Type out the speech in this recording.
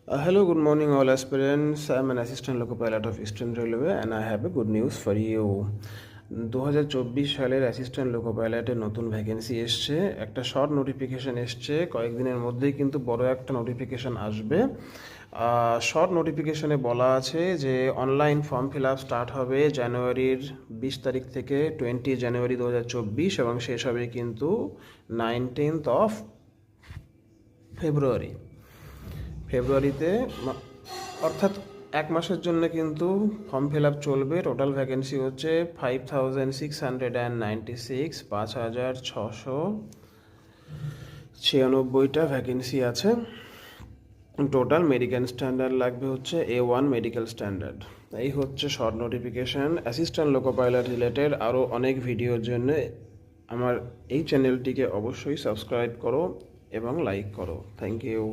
Hello, good morning, all aspirants. I'm an assistant loco pilot of Eastern Railway, and I have a good news for you. 2024 সালের assistant লোকো পাইলটের নতুন vacancy এসছে, একটা short notification এসছে, কয়েকদিনের মধ্যেই কিন্তু বড় একটা নোটিফিকেশান আসবে। শর্ট নোটিফিকেশানে বলা আছে যে online form fill up start হবে জানুয়ারির 20 তারিখ থেকে 20 জানুয়ারি 2024 এবং শেষ হবে কিন্তু 19th অফ ফেব্রুয়ারিতে, অর্থাৎ এক মাসের জন্য কিন্তু ফর্ম ফিল আপ চলবে। টোটাল ভ্যাকেন্সি হচ্ছে 5696, 5696টা ভ্যাকেন্সি আছে। টোটাল মেডিকেল স্ট্যান্ডার্ড লাগবে হচ্ছে A1 মেডিকেল স্ট্যান্ডার্ড। এই হচ্ছে short notification assistant loco pilot related. আরও অনেক ভিডিওর জন্য আমার এই চ্যানেলটিকে অবশ্যই সাবস্ক্রাইব করো এবং লাইক করো। Thank you.